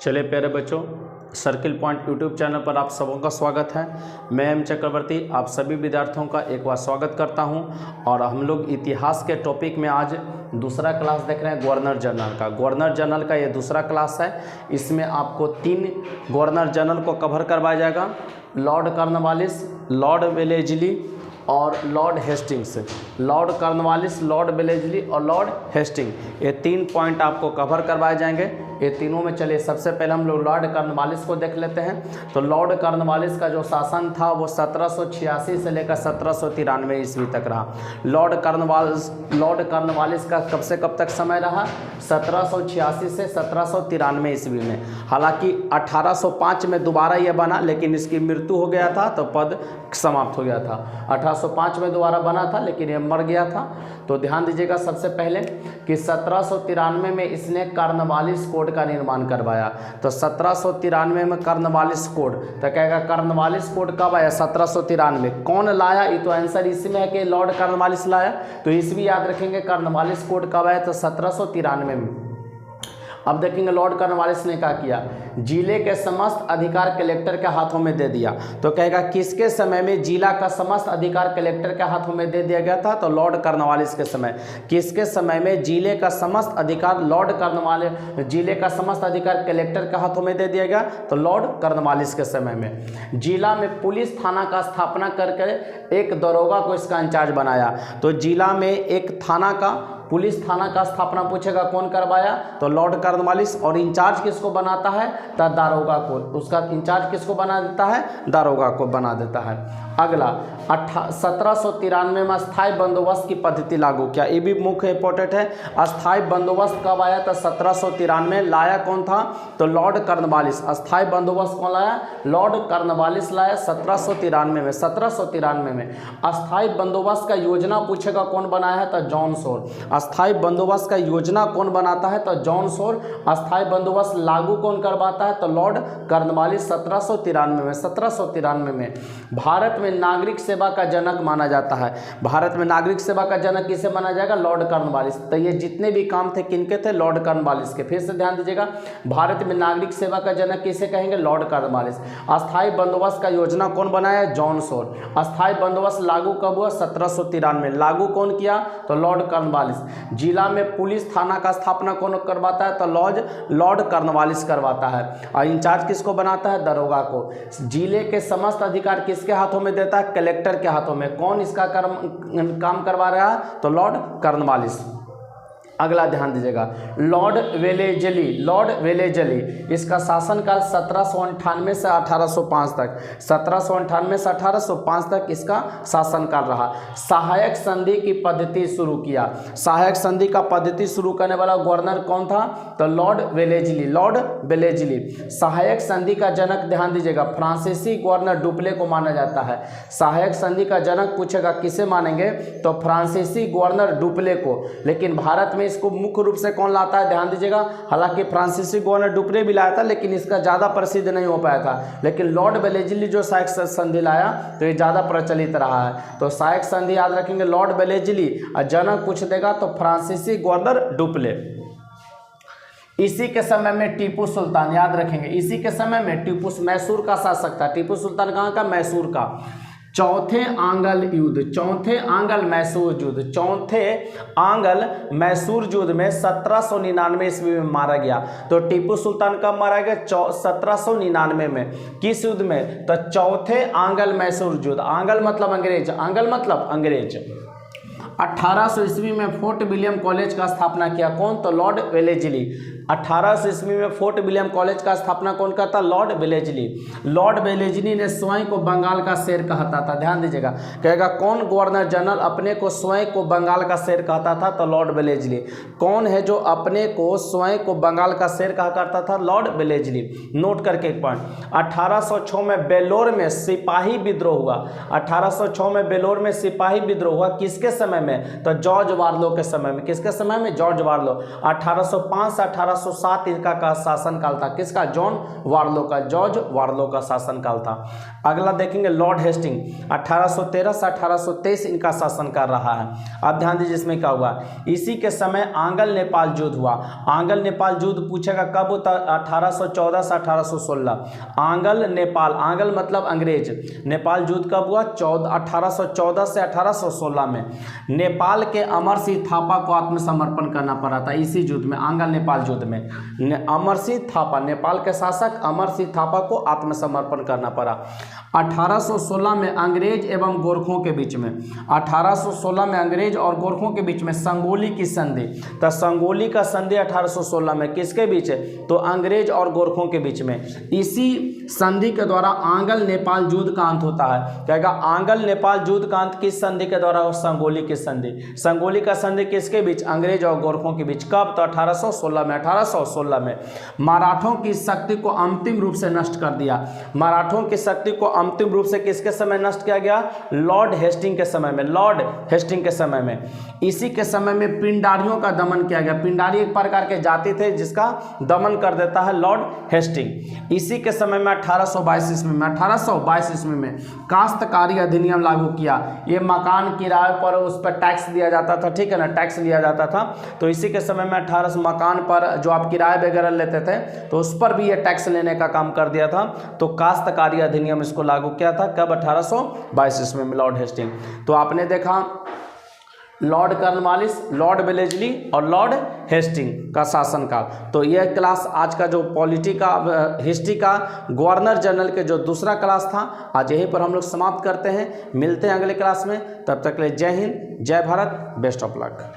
चलिए प्यारे बच्चों, सर्किल पॉइंट यूट्यूब चैनल पर आप सबों का स्वागत है। मैं एम चक्रवर्ती आप सभी विद्यार्थियों का एक बार स्वागत करता हूं। और हम लोग इतिहास के टॉपिक में आज दूसरा क्लास देख रहे हैं गवर्नर जनरल का। गवर्नर जनरल का ये दूसरा क्लास है। इसमें आपको 3 गवर्नर जनरल को कवर करवाया जाएगा, लॉर्ड कॉर्नवालिस, लॉर्ड वेलेस्ली और Lord Hastings. Lord Cornwallis, Lord Wellesley और लॉर्ड हेस्टिंग, ये 3 पॉइंट आपको कवर करवाए जाएंगे। ये तीनों में चलिए सबसे पहले हम लोग लॉर्ड कॉर्नवालिस को देख लेते हैं। तो लॉर्ड कॉर्नवालिस का जो शासन था वो 1786 से लेकर 1793 ईस्वी तक रहा। लॉर्ड कॉर्नवालिस का कब से कब तक समय रहा? 1786 से 1793 ईस्वी में। हालांकि 1805 में दोबारा ये बना, लेकिन इसकी मृत्यु हो गया था तो पद समाप्त हो गया था। 1805 में दोबारा बना था लेकिन ये मर गया था। तो ध्यान दीजिएगा सबसे पहले कि 1793 में इसने कॉर्नवालिस कोड का निर्माण करवाया। तो 1793 में कॉर्नवालिस कोड, तो कहेगा कॉर्नवालिस कोड कब आया? 1793। कौन लाया? ये तो आंसर इसमें है कि लॉर्ड कॉर्नवालिस लाया। तो इसमें याद रखेंगे कॉर्नवालिस कोड कब आया? तो 1793 में। अब देखेंगे लॉर्ड कॉर्नवालिस ने क्या किया, जिले के समस्त अधिकार कलेक्टर के हाथों में दे दिया। तो कहेगा किसके समय में जिला का समस्त अधिकार कलेक्टर के हाथों में दे दिया गया था? तो लॉर्ड कॉर्नवालिस के समय। किसके समय में जिले का समस्त अधिकार लॉर्ड कॉर्नवालिस, जिले का समस्त अधिकार कलेक्टर के हाथों में दे दिया गया? तो लॉर्ड कॉर्नवालिस के समय में। जिला में पुलिस थाना का स्थापना करके एक दरोगा को इसका इंचार्ज बनाया। तो जिला में एक थाना का, पुलिस थाना का स्थापना पूछेगा कौन करवाया? तो लॉर्ड कॉर्नवालिस। और इंचार्ज किसको बनाता है? तो दारोगा को। उसका इंचार्ज किसको बना देता है? दारोगा को बना देता है। अगला 1793 में स्थायी बंदोबस्त की पद्धति लागू किया। ये भी मुख्य इंपॉर्टेंट है। स्थायी बंदोबस्त कब आया? तो 1793। लाया कौन था? तो लॉर्ड कॉर्नवालिस। स्थायी बंदोबस्त कौन लाया? लॉर्ड कॉर्नवालिस लाया 1793 में। 1793 में अस्थायी बंदोबस्त का योजना पूछेगा कौन बनाया है? तो जॉन शोर। अस्थायी बंदोबस्त का योजना कौन बनाता है? तो जॉन शोर। अस्थायी बंदोबस्त लागू कौन करवाता है? तो लॉर्ड कॉर्नवालिस 1793 में। 1793 में भारत में नागरिक सेवा का जनक माना जाता है। भारत में नागरिक सेवा का जनक किसे माना जाएगा? Lord Cornwallis. तो ये जितने भी काम थे किनके थे? लॉर्ड कॉर्नवालिस के। फिर से ध्यान दीजिएगा, भारत में नागरिक सेवा का जनक किसे कहेंगे? Lord Cornwallis. अस्थायी बंदोबस्त का योजना कौन बनाया? John Shore. अस्थायी बंदोबस्त लागू कब हुआ? 1793। लागू कौन किया? तो लॉर्ड कॉर्नवालिस। जिला में पुलिस थाना का स्थापना कौन करवाता है? तो लॉर्ड कॉर्नवालिस करवाता है। और इंचार्ज किसको बनाता है? दरोगा को। जिले के समस्त अधिकार किसके हाथों में देता है? कलेक्टर के हाथों में। कौन इसका काम करवा रहा है? तो लॉर्ड कॉर्नवालिस। अगला ध्यान दीजिएगा, लॉर्ड वेलेस्ली। लॉर्ड वेलेस्ली, इसका शासनकाल 1798 से 1805 तक। 1798 से 1805 तक इसका शासनकाल रहा। सहायक संधि की पद्धति शुरू किया। सहायक संधि का पद्धति शुरू करने वाला गवर्नर कौन था? तो लॉर्ड वेलेस्ली। लॉर्ड वेलेस्ली सहायक संधि का जनक, ध्यान दीजिएगा, फ्रांसीसी गवर्नर डुप्ले को माना जाता है। सहायक संधि का जनक पूछेगा किसे मानेंगे? तो फ्रांसीसी गवर्नर डुप्ले को। लेकिन भारत में इसको मुख्य रूप से कौन लाता है? ध्यान दीजिएगा, हालांकि फ्रांसीसी गवर्नर डुप्ले भी लाया था लेकिन इसका ज़्यादा प्रसिद्ध नहीं हो पाया था। लेकिन लॉर्ड वेलेस्ली जो सहायक संधि लाया तो ये ज़्यादा प्रचलित रहा है। तो सहायक संधि याद रखेंगे लॉर्ड वेलेस्ली, और जनक पूछ देगा तो फ्रांसीसी गवर्नर डुप्ले। इसी के समय में टीपू सुल्तान, याद रखेंगे, इसी के समय में टीपू मैसूर का शासक था। टीपू सुल्तान कहाँ का? मैसूर का। चौथे आंग्ल युद्ध, चौथे आंग्ल मैसूर युद्ध, चौथे आंग्ल मैसूर युद्ध में 1799 ईस्वी में मारा गया। तो टीपू सुल्तान कब मारा गया? 1799 में। किस युद्ध में? तो चौथे आंग्ल मैसूर युद्ध। आंग्ल मतलब अंग्रेज, आंग्ल मतलब अंग्रेज। 1800 ईस्वी में फोर्ट विलियम कॉलेज का स्थापना किया कौन? तो लॉर्ड वेलेस्ली। 1800 ईस्वी में फोर्ट विलियम कॉलेज का स्थापना कौन करता? Lord Wellesley. लॉर्ड वेलेस्ली ने स्वयं को बंगाल का शेर कहता था। ध्यान दीजिएगा, कहेगा कौन गवर्नर जनरल अपने को स्वयं को बंगाल का शेर कहता था? तो लॉर्ड वेलेस्ली। कौन है जो अपने को स्वयं को बंगाल का शेर कहा करता था? Lord Wellesley. नोट करके एक पॉइंट, 1806 में बेलोर में सिपाही विद्रोह हुआ। 1806 में बेलोर में सिपाही विद्रोह हुआ। किसके समय में? में? तो जॉर्ज वार्लो के समय में। किसके समय में? जॉर्ज वार्लो। 1805 से 1807 इनका का शासनकाल था। किसका? जॉन वार्लो का, जॉर्ज वार्लो का शासनकाल था। अगला देखेंगे लॉर्ड हेस्टिंग, 1813 से 1823 इनका शासनकाल रहा है। अब ध्यान दीजिए इसमें क्या हुआ। इसी के समय आंग्ल नेपाल युद्ध हुआ। आंग्ल नेपाल युद्ध पूछेगा कब होता? 1814 से 1816। आंग्ल नेपाल, आंग्ल मतलब अंग्रेज, नेपाल युद्ध कब हुआ? 1814 से 1816 में। नेपाल के अमर सिंह थापा को आत्मसमर्पण करना पड़ा था इसी युद्ध में, आंग्ल नेपाल युद्ध में। अमर सिंह थापा, नेपाल के शासक अमर सिंह थापा को आत्मसमर्पण करना पड़ा। 1816 में अंग्रेज एवं गोरखों के बीच में, 1816 में अंग्रेज और गोरखों के बीच में संगोली की संधि। तो संगोली का संधि 1816 में किसके बीच है? तो अंग्रेज और गोरखों के बीच में। इसी संधि के द्वारा आंग्ल नेपाल युद्ध का अंत होता है। कहेगा आंग्ल नेपाल युद्ध का अंत किस संधि के द्वारा? संगोली की संधि। संगोली का संधि किसके बीच? अंग्रेज और गोरखों के बीच। कब? तो 1816 में। 1816 में मराठों की शक्ति को अंतिम रूप से नष्ट कर दिया। मराठों की शक्ति को अंतिम रूप से किसके समय नष्ट किया गया? लॉर्ड हेस्टिंग के समय में, लॉर्ड हेस्टिंग के समय में। इसी के समय में पिंडारियों का दमन किया गया। पिंडारी एक प्रकार के जाति थे जिसका दमन कर देता है लॉर्ड हेस्टिंग। इसी के समय में 1822 ईस्वी में, 1822 ईस्वी में काश्तकारी अधिनियम लागू किया। ये मकान किराए पर उस पर टैक्स दिया जाता था, ठीक है ना, टैक्स लिया जाता था। तो इसी के समय में 1800 मकान पर जो आप किराए वगैरह लेते थे तो उस पर भी ये टैक्स लेने का काम कर दिया था। तो काश्तकारी अधिनियम इसको लागू किया था। कब? 1822 ईस्वी में लॉर्ड हेस्टिंग। तो आपने देखा लॉर्ड कॉर्नवालिस, लॉर्ड वेलेस्ली और लॉर्ड हेस्टिंग का शासनकाल। तो यह क्लास आज का जो पॉलिटी का, हिस्ट्री का गवर्नर जनरल के जो दूसरा क्लास था, आज यहीं पर हम लोग समाप्त करते हैं। मिलते हैं अगले क्लास में, तब तक के लिए जय हिंद, जय भारत, बेस्ट ऑफ लक।